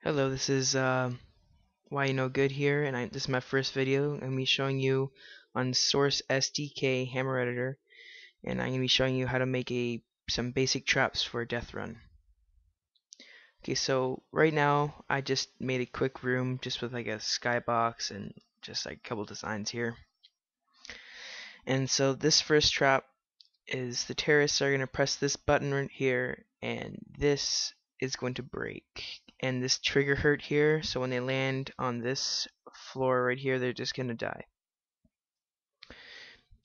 Hello, this is Why You Know Good here, and this is my first video. I'm going to be showing you on Source SDK Hammer Editor, and I'm going to be showing you how to make some basic traps for deathrun. Okay, so right now I just made a quick room just with like a skybox and just like a couple designs here. And so this first trap is the terrorists are going to press this button right here, and this is going to break. And this trigger hurt here, so when they land on this floor right here, they're just going to die.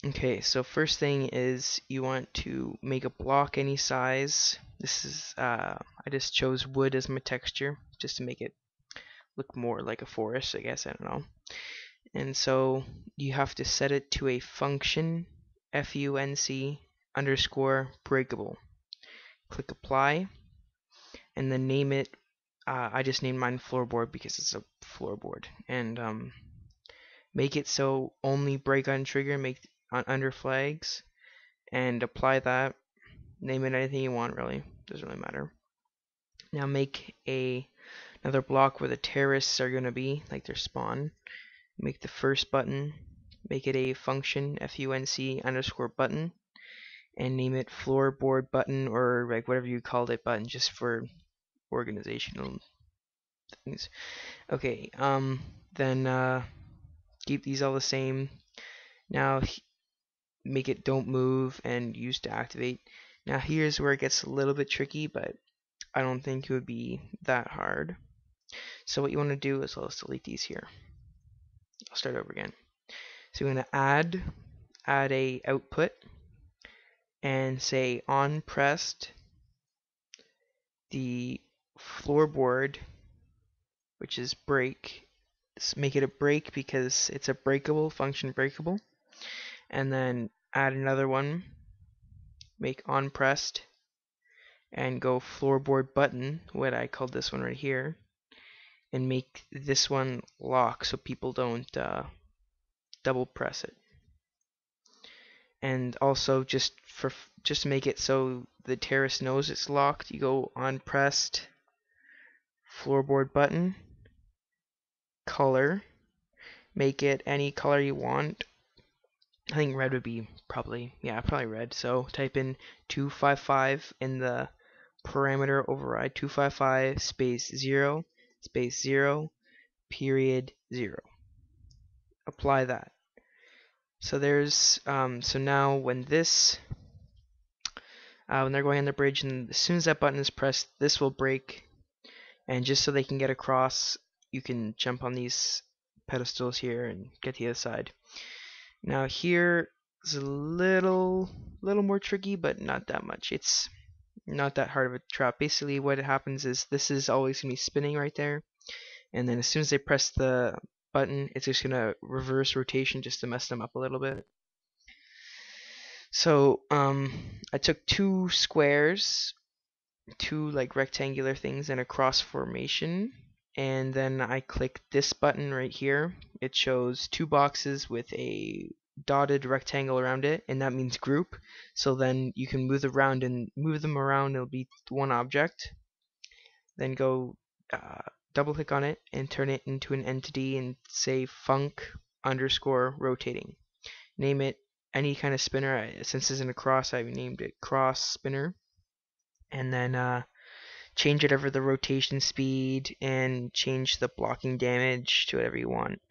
Okay, so first thing is you want to make a block any size. This is I just chose wood as my texture just to make it look more like a forest, I guess, I don't know. And so you have to set it to a function, func underscore breakable. Click apply, and then name it. I just named mine floorboard because it's a floorboard, and make it so only break on trigger, make on under flags, and apply that. Name it anything you want, really, doesn't really matter. Now make another block where the terrorists are gonna be, like their spawn. Make the first button, make it a function, func underscore button, and name it floorboard button, or like whatever you called it button, just for organizational things. Okay, then keep these all the same. Now make it don't move and use to activate. Now here's where it gets a little bit tricky, but I don't think it would be that hard. So what you want to do is, let's delete these here. I'll start over again. So you're going to add a output and say on pressed the floorboard, which is break. Make it a break because it's a breakable function, breakable. And then add another one, make on pressed, and go floorboard button, what I called this one right here, and make this one lock so people don't double press it. And also just to make it so the terrorist knows it's locked, you go on pressed floorboard button, color, make it any color you want. I think red would be probably red. So type in 255 in the parameter override, 255 space 0 space 0 period 0. Apply that. So there's so now when they're going on the bridge, and as soon as that button is pressed, this will break, and just so they can get across, you can jump on these pedestals here and get to the other side. Now here is a little more tricky, but not that much. It's not that hard of a trap. Basically what happens is this is always going to be spinning right there, and then as soon as they press the button, it's just going to reverse rotation just to mess them up a little bit. So I took two squares, two like rectangular things, and a cross formation, and then I click this button right here. It shows two boxes with a dotted rectangle around it, and that means group. So then you can move them around, it'll be one object. Then go double click on it and turn it into an entity and say func underscore rotating. Name it any kind of spinner. Since it's in a cross, I've named it cross spinner. And then change it over the rotation speed and change the blocking damage to whatever you want.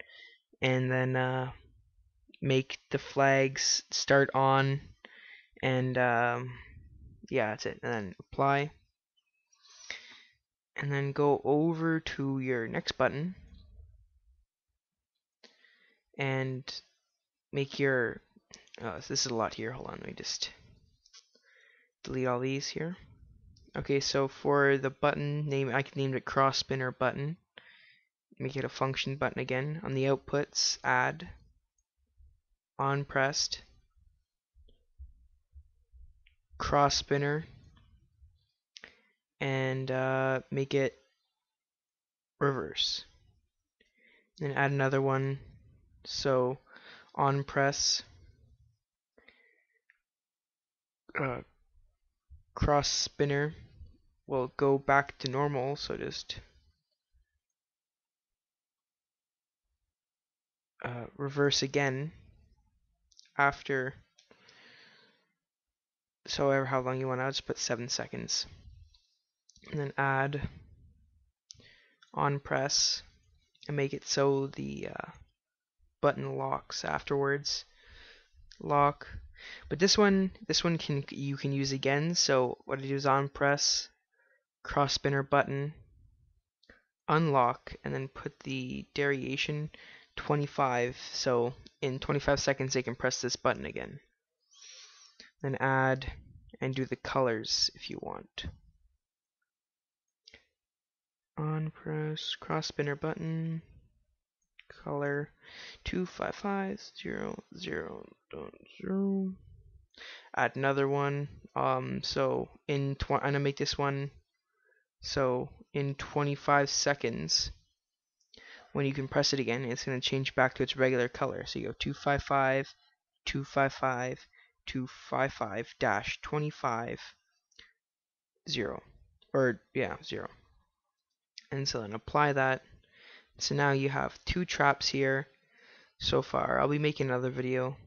And then make the flags start on, and yeah, that's it. And then apply. And then go over to your next button and make your this is a lot here. Hold on, let me just delete all these here. Okay, so for the button name, I can name it cross spinner button. Make it a function button again. On the outputs, add on pressed cross spinner, and make it reverse. Then add another one. So on press cross spinner will go back to normal. So just reverse again after, so ever how long you want, I'll just put 7 seconds, and then add on press and make it so the button locks afterwards. Lock. But this one you can use again. So what I do is on press, cross spinner button, unlock, and then put the derivation 25. So in 25 seconds they can press this button again. Then add and do the colors if you want. On press, cross spinner button, color 25500.0. Add another one. So I'm gonna make this one so in 25 seconds, when you can press it again, it's gonna change back to its regular color. So you go 255, 255, 255 dash 25 0, or yeah 0. And so then apply that. So now you have 2 traps here so far. I'll be making another video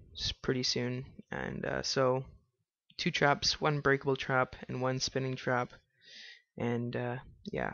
pretty soon, and so 2 traps, 1 breakable trap and 1 spinning trap, and yeah.